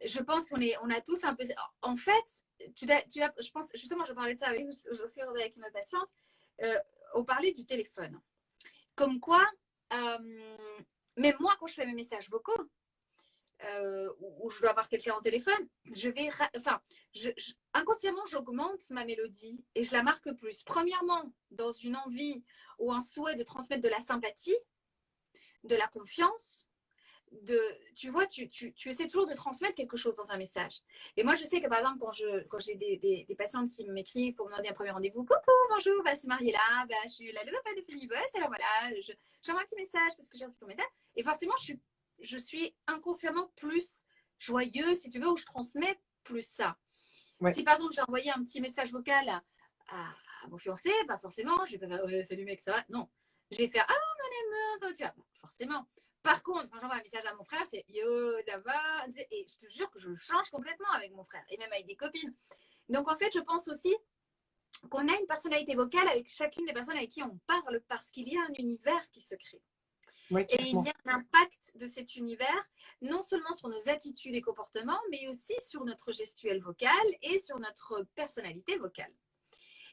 S1: je pense qu'on a tous un peu. En fait, je pense, justement, je parlais de ça avec une autre patiente. On parlait du téléphone. Comme quoi, même moi, quand je fais mes messages vocaux, où je dois avoir quelqu'un au téléphone, inconsciemment, j'augmente ma mélodie et je la marque plus. Premièrement, dans une envie ou un souhait de transmettre de la sympathie, de la confiance, tu vois, tu essaies toujours de transmettre quelque chose dans un message. Et moi, je sais que par exemple, quand j'ai des patientes qui m'écrivent pour me demander un premier rendez-vous, coucou, bonjour, c'est Mariella, je suis la logopède de Fémiboss, alors voilà, j'envoie un petit message parce que j'ai reçu ton message. Et forcément, je suis inconsciemment plus joyeuse, si tu veux, ou je transmets plus ça. Ouais. Si par exemple, j'ai envoyé un petit message vocal à mon fiancé, forcément, je vais pas faire salut mec, ça va. Non, je vais faire mon amour, tu vois, forcément. Par contre, quand j'envoie un message à mon frère, c'est yo, ça va. Et je te jure que je change complètement avec mon frère et même avec des copines. Donc en fait, je pense aussi qu'on a une personnalité vocale avec chacune des personnes avec qui on parle parce qu'il y a un univers qui se crée. Ouais, et il y a un impact de cet univers, non seulement sur nos attitudes et comportements, mais aussi sur notre gestuelle vocale et sur notre personnalité vocale.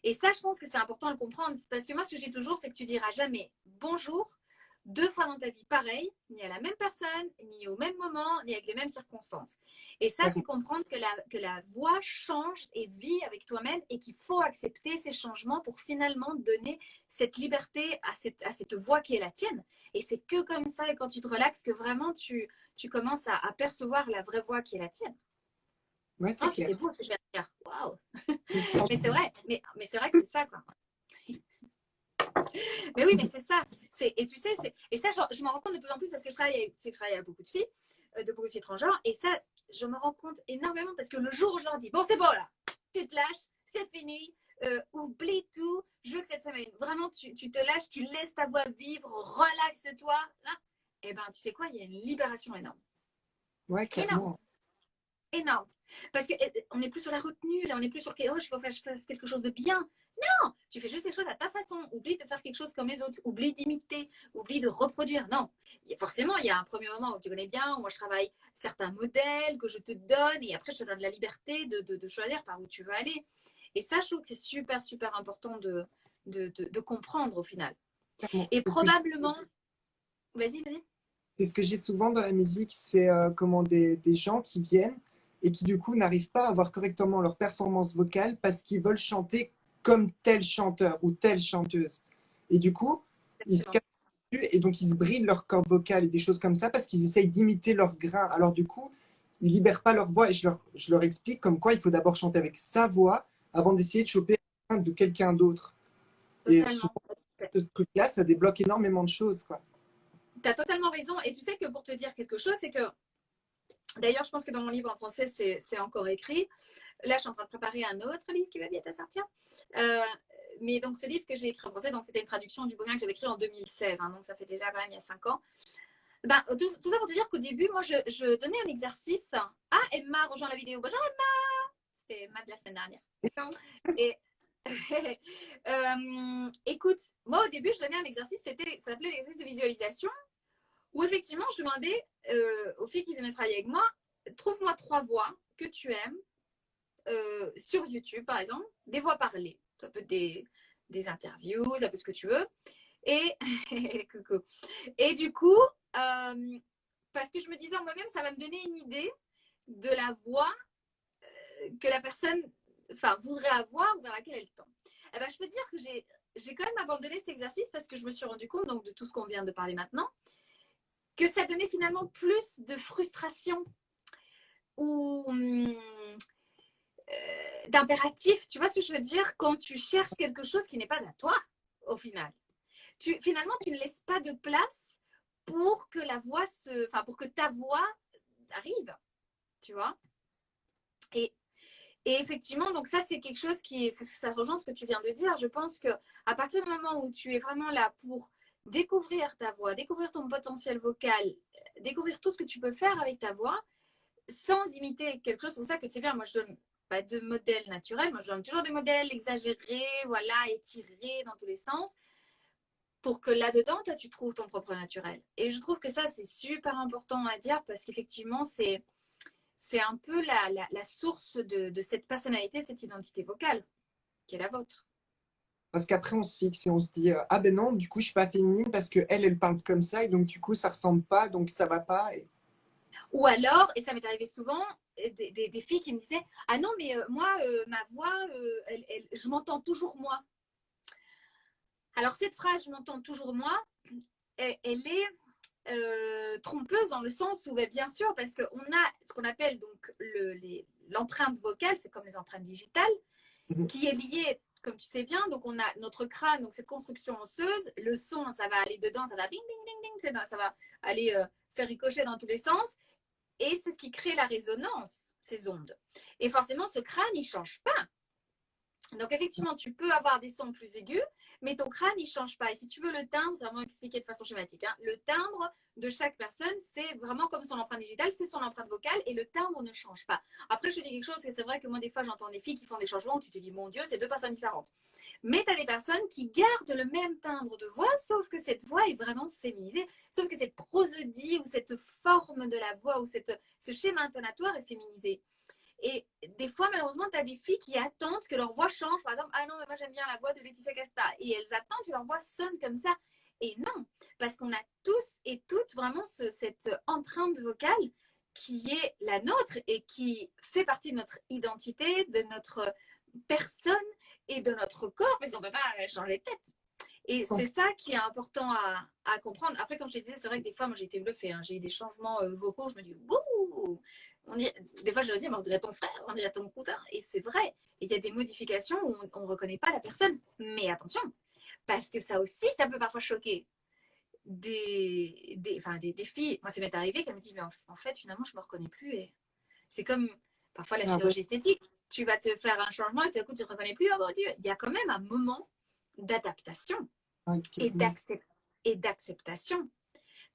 S1: Et ça, je pense que c'est important de le comprendre, parce que moi, ce que j'ai toujours, c'est que tu diras jamais bonjour 2 fois dans ta vie pareil, ni à la même personne, ni au même moment, ni avec les mêmes circonstances. Et ça, c'est comprendre que la voix change et vit avec toi-même et qu'il faut accepter ces changements pour finalement donner cette liberté à cette voix qui est la tienne. Et c'est que comme ça, et quand tu te relaxes, que vraiment tu commences à percevoir la vraie voix qui est la tienne.
S2: Ouais, c'est clair.
S1: C'est beau ce que je viens de dire. Waouh. Mais c'est vrai. Mais c'est vrai que c'est ça, quoi. Mais oui, mais c'est ça. Et tu sais, et ça, je m'en rends compte de plus en plus parce que je travaille avec beaucoup de filles, transgenres. Et ça, je me rends compte énormément parce que le jour où je leur dis, bon, c'est bon là, tu te lâches, c'est fini, oublie tout. Je veux que cette semaine, vraiment, tu te lâches, tu laisses ta voix vivre, relaxe-toi. Et ben, tu sais quoi, il y a une libération énorme.
S2: Ouais, clairement.
S1: Énorme. Parce qu'on n'est plus sur la retenue, là, on n'est plus sur il faut que je fasse quelque chose de bien. Non, tu fais juste les choses à ta façon. Oublie de faire quelque chose comme les autres. Oublie d'imiter. Oublie de reproduire. Non. Forcément, il y a un premier moment où tu connais bien, où moi je travaille certains modèles que je te donne et après je te donne la liberté de choisir par où tu veux aller. Et ça, je trouve que c'est super, super important de comprendre au final. Et probablement... Vas-y.
S2: C'est ce que j'ai souvent dans la musique, c'est des gens qui viennent et qui du coup n'arrivent pas à avoir correctement leur performance vocale parce qu'ils veulent chanter comme tel chanteur ou telle chanteuse. Et du coup, ils se cassent et donc ils se brident leur corde vocale et des choses comme ça parce qu'ils essayent d'imiter leur grain. Alors du coup, ils libèrent pas leur voix et je leur explique comme quoi il faut d'abord chanter avec sa voix avant d'essayer de choper de quelqu'un d'autre. Et souvent, ce truc-là, ça débloque énormément de choses, quoi.
S1: Tu as totalement raison. Et tu sais que pour te dire quelque chose, c'est que, d'ailleurs, je pense que dans mon livre en français, c'est encore écrit. Là, je suis en train de préparer un autre livre qui va bientôt sortir. Mais donc, ce livre que j'ai écrit en français, donc c'était une traduction du bouquin que j'avais écrit en 2016. Hein, donc, ça fait déjà quand même il y a 5 ans. Tout ça pour te dire qu'au début, moi, je donnais un exercice. Ah, Emma rejoint la vidéo. Bonjour Emma. C'était Emma de la semaine dernière. Et Écoute, moi au début, je donnais un exercice, ça s'appelait l'exercice de visualisation, où effectivement, je demandais aux filles qui venaient travailler avec moi, trouve-moi 3 voix que tu aimes sur YouTube, par exemple, des voix parlées. Ça peut être des interviews, ça peut être ce que tu veux. Et, coucou. Et du coup, parce que je me disais en moi-même, ça va me donner une idée de la voix que la personne voudrait avoir ou vers laquelle elle tend. Eh ben, je peux te dire que j'ai quand même abandonné cet exercice parce que je me suis rendu compte, donc de tout ce qu'on vient de parler maintenant, que ça donnait finalement plus de frustration ou d'impératif. Tu vois ce que je veux dire? Quand tu cherches quelque chose qui n'est pas à toi, au final. Finalement, tu ne laisses pas de place pour que pour que ta voix arrive, tu vois. Et effectivement, donc ça, c'est quelque chose ça rejoint ce que tu viens de dire. Je pense que à partir du moment où tu es vraiment là pour découvrir ta voix, découvrir ton potentiel vocal, découvrir tout ce que tu peux faire avec ta voix, sans imiter quelque chose. C'est pour ça que tu sais bien, moi je donne pas de modèle naturel, moi je donne toujours des modèles exagérés, voilà, étirés dans tous les sens, pour que là-dedans, toi, tu trouves ton propre naturel. Et je trouve que ça, c'est super important à dire parce qu'effectivement, c'est un peu la source de cette personnalité, cette identité vocale qui est la vôtre.
S2: Parce qu'après, on se fixe et on se dit ah ben non, du coup, je suis pas féminine parce que elle parle comme ça et donc du coup, ça ressemble pas, donc ça va pas. Et...
S1: Ou alors, et ça m'est arrivé souvent, des filles qui me disaient ah non, mais moi, ma voix, je m'entends toujours moi. Alors, cette phrase, je m'entends toujours moi, elle est trompeuse dans le sens où, bien sûr, parce qu'on a ce qu'on appelle donc l'empreinte vocale, c'est comme les empreintes digitales, qui est liée, comme tu sais bien, donc on a notre crâne, donc cette construction osseuse, le son, ça va aller dedans, ça va ding, ding, ding, ding, ça va aller faire ricocher dans tous les sens, et c'est ce qui crée la résonance, ces ondes. Et forcément, ce crâne, il ne change pas. Donc, effectivement, tu peux avoir des sons plus aigus, mais ton crâne, il ne change pas. Et si tu veux, le timbre, c'est vraiment expliqué de façon schématique. Hein. Le timbre de chaque personne, c'est vraiment comme son empreinte digitale, c'est son empreinte vocale et le timbre ne change pas. Après, je te dis quelque chose, c'est vrai que moi, des fois, j'entends des filles qui font des changements où tu te dis, mon Dieu, c'est 2 personnes différentes. Mais tu as des personnes qui gardent le même timbre de voix, sauf que cette voix est vraiment féminisée, sauf que cette prosodie ou cette forme de la voix ou ce schéma intonatoire est féminisé. Et des fois, malheureusement, tu as des filles qui attendent que leur voix change. Par exemple, ah non, mais moi j'aime bien la voix de Laetitia Casta. Et elles attendent que leur voix sonne comme ça. Et non, parce qu'on a tous et toutes vraiment cette empreinte vocale qui est la nôtre et qui fait partie de notre identité, de notre personne et de notre corps, parce qu'on ne peut pas changer de tête. Et c'est ça qui est important à comprendre. Après, comme je te disais, c'est vrai que des fois, moi j'ai été bluffée. Hein. J'ai eu des changements vocaux. Je me dis, wouh! Des fois, je me dis, mais on dirait ton frère, on dirait ton cousin. Et c'est vrai. Il y a des modifications où on ne reconnaît pas la personne. Mais attention, parce que ça aussi, ça peut parfois choquer des filles. Moi, ça m'est arrivé qu'elle me dit, mais en fait, finalement, je ne me reconnais plus. Et c'est comme parfois la chirurgie esthétique. Tu vas te faire un changement et tout à coup, tu ne te reconnais plus. Oh mon Dieu, il y a quand même un moment d'adaptation et d'acceptation.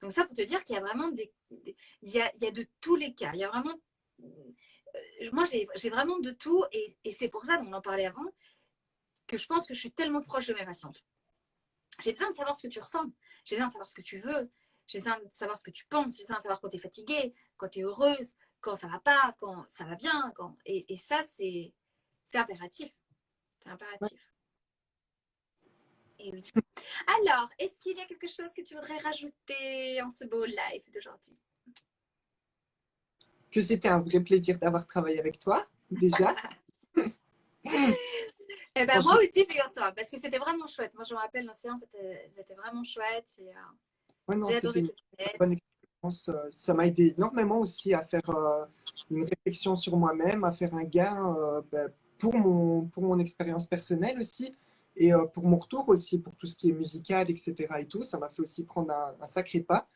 S1: Donc ça, pour te dire qu'il y a vraiment il y a de tous les cas. Il y a vraiment... moi, j'ai vraiment de tout. Et c'est pour ça, dont on en parlait avant, que je pense que je suis tellement proche de mes patientes. J'ai besoin de savoir ce que tu ressens. J'ai besoin de savoir ce que tu veux. J'ai besoin de savoir ce que tu penses. J'ai besoin de savoir quand tu es fatiguée, quand tu es heureuse, quand ça va pas, quand ça va bien. Et ça, c'est impératif. C'est impératif. Et oui. Alors, est-ce qu'il y a quelque chose que tu voudrais rajouter en ce beau live d'aujourd'hui?
S2: Que c'était un vrai plaisir d'avoir travaillé avec toi, déjà.
S1: Eh ben, moi aussi, figure-toi, parce que c'était vraiment chouette. Moi, je me rappelle, nos séances, c'était vraiment chouette.
S2: J'ai adoré une bonne expérience. Ça m'a aidé énormément aussi à faire une réflexion sur moi-même, à faire un gain pour mon expérience personnelle aussi. Et pour mon retour aussi, pour tout ce qui est musical, etc. et tout, ça m'a fait aussi prendre un sacré pas.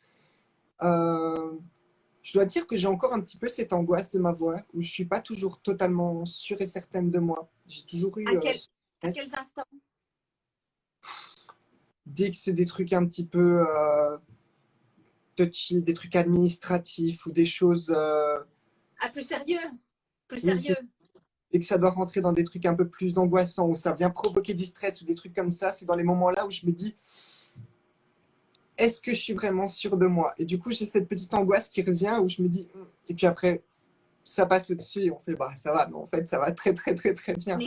S2: Je dois dire que j'ai encore un petit peu cette angoisse de ma voix, où je ne suis pas toujours totalement sûre et certaine de moi. J'ai toujours eu...
S1: à quels instants?
S2: Dès que c'est des trucs un petit peu touchy, des trucs administratifs ou des choses...
S1: plus sérieux. Plus sérieux.
S2: et que ça doit rentrer dans des trucs un peu plus angoissants, où ça vient provoquer du stress ou des trucs comme ça, c'est dans les moments-là où je me dis, est-ce que je suis vraiment sûre de moi? Et du coup, j'ai cette petite angoisse qui revient où je me dis, et puis après, ça passe au-dessus et on fait, bah ça va, mais en fait, ça va très, très, très, très bien.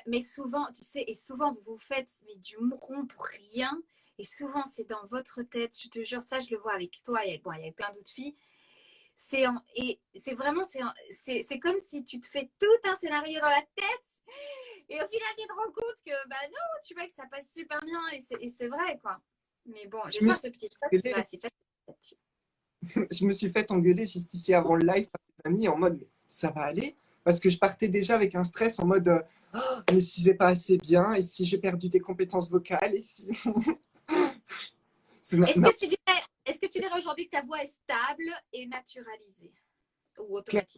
S1: Mais souvent, tu sais, et souvent vous vous faites mais du mouron pour rien. Et souvent, c'est dans votre tête. Je te jure, ça, je le vois avec toi. Bon, il y a plein d'autres filles. Et c'est vraiment, c'est comme si tu te fais tout un scénario dans la tête. Et au final, tu te rends compte que, bah non, tu vois que ça passe super bien. Et c'est vrai, quoi. Mais bon, j'espère que ce petit truc, c'est pas assez facile.
S2: Je me suis fait engueuler juste ici avant le live par des amis en mode, mais ça va aller? Parce que je partais déjà avec un stress en mode, oh, mais si c'est pas assez bien, et si j'ai perdu des compétences vocales, et si...
S1: Est-ce que tu dirais aujourd'hui que ta voix est stable et naturalisée ou automatisée?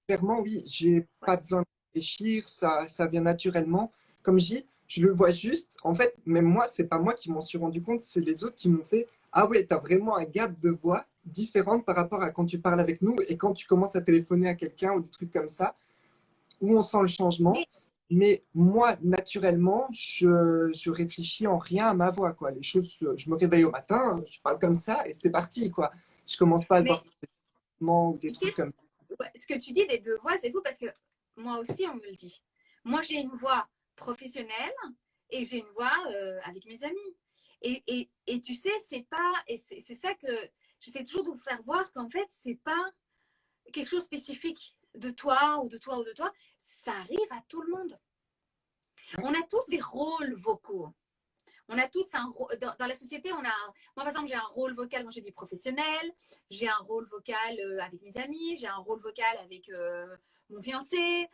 S2: Clairement, oui. J'ai pas besoin de réfléchir, ça vient naturellement. Comme je dis, je le vois juste. En fait, même moi, c'est pas moi qui m'en suis rendu compte, c'est les autres qui m'ont fait, ah ouais, t'as vraiment un gap de voix différente par rapport à quand tu parles avec nous et quand tu commences à téléphoner à quelqu'un ou des trucs comme ça, où on sent le changement. Mais moi, naturellement, je réfléchis en rien à ma voix, quoi. Les choses, je me réveille au matin, je parle comme ça et c'est parti, quoi. Je commence pas à devoir faire des mouvements ou des trucs comme ça.
S1: Ce que tu dis des deux voix, c'est fou parce que moi aussi, on me le dit. Moi, j'ai une voix professionnelle et j'ai une voix avec mes amis. Et tu sais, c'est pas. Et c'est ça que j'essaie toujours de vous faire voir qu'en fait, c'est pas quelque chose de spécifique de toi ou de toi ou de toi. Ça arrive à tout le monde. On a tous des rôles vocaux. On a tous un rôle. Dans la société, on a. Moi, par exemple, j'ai un rôle vocal quand je dis professionnel. J'ai un rôle vocal avec mes amis. J'ai un rôle vocal avec mon fiancé.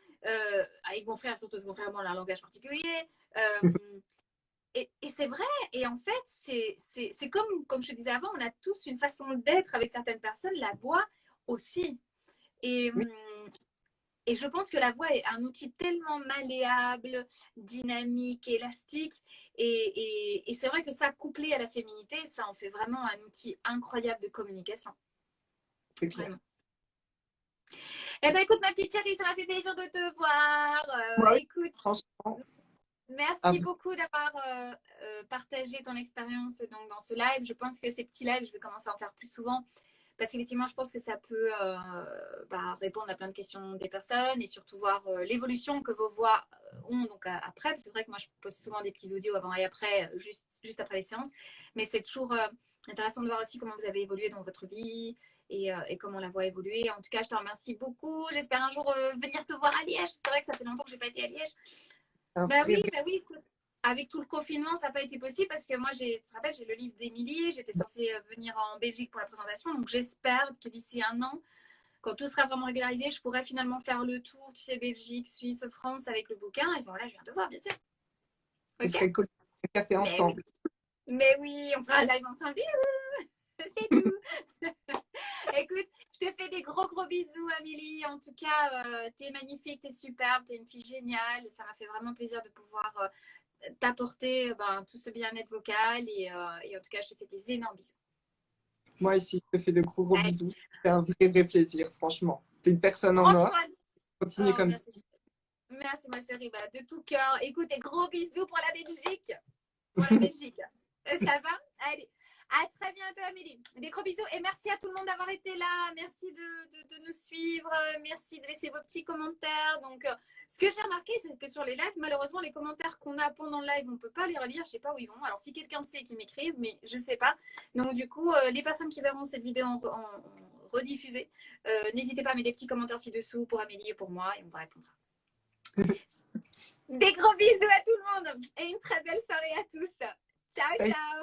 S1: Avec mon frère, surtout mon frère, on a un langage particulier. Et c'est vrai. Et en fait, c'est comme je te disais avant, on a tous une façon d'être avec certaines personnes. La voix aussi. Et.
S2: Oui.
S1: Et je pense que la voix est un outil tellement malléable, dynamique, élastique. Et c'est vrai que ça, couplé à la féminité, ça en fait vraiment un outil incroyable de communication.
S2: C'est clair.
S1: Vraiment. Eh bien, écoute, ma petite chérie, ça m'a fait plaisir de te voir.
S2: Ouais,
S1: écoute,
S2: franchement.
S1: merci beaucoup d'avoir partagé ton expérience dans ce live. Je pense que ces petits lives, je vais commencer à en faire plus souvent. Parce qu'effectivement, je pense que ça peut répondre à plein de questions des personnes et surtout voir l'évolution que vos voix ont donc après. C'est vrai que moi, je pose souvent des petits audios avant et après, juste après les séances. Mais c'est toujours intéressant de voir aussi comment vous avez évolué dans votre vie et comment la voix a évolué. En tout cas, je te remercie beaucoup. J'espère un jour venir te voir à Liège. C'est vrai que ça fait longtemps que je n'ai pas été à Liège. Bah oui, écoute. Avec tout le confinement, ça n'a pas été possible parce que moi, tu te rappelles, j'ai le livre d'Émilie. J'étais censée venir en Belgique pour la présentation. Donc, j'espère que d'ici un an, quand tout sera vraiment régularisé, je pourrai finalement faire le tour, tu sais, Belgique, Suisse, France avec le bouquin. Et là, je viens te voir, bien sûr.
S2: Ce serait cool. Un café ensemble.
S1: Mais oui, on fera un live ensemble. C'est tout. Écoute, je te fais des gros bisous, Amélie. En tout cas, t'es magnifique, t'es superbe, t'es une fille géniale. Ça m'a fait vraiment plaisir de pouvoir t'apporter tout ce bien-être vocal et en tout cas je te fais des énormes bisous.
S2: Moi aussi, je te fais de gros bisous. C'est un vrai plaisir, franchement. T'es une personne en or. Continue comme ça.
S1: Merci ma chérie, de tout cœur. Écoute, et gros bisous pour la Belgique. Ça va? Allez, à très bientôt Amélie. Des gros bisous et merci à tout le monde d'avoir été là. Merci de nous suivre. Merci de laisser vos petits commentaires. Donc ce que j'ai remarqué, c'est que sur les lives, malheureusement, les commentaires qu'on a pendant le live, on ne peut pas les relire. Je ne sais pas où ils vont. Alors, si quelqu'un sait, qu'il m'écrive, mais je ne sais pas. Donc, du coup, les personnes qui verront cette vidéo en rediffusée, n'hésitez pas à mettre des petits commentaires ci-dessous pour Amélie et pour moi et on va répondre. Des gros bisous à tout le monde et une très belle soirée à tous. Ciao, ciao.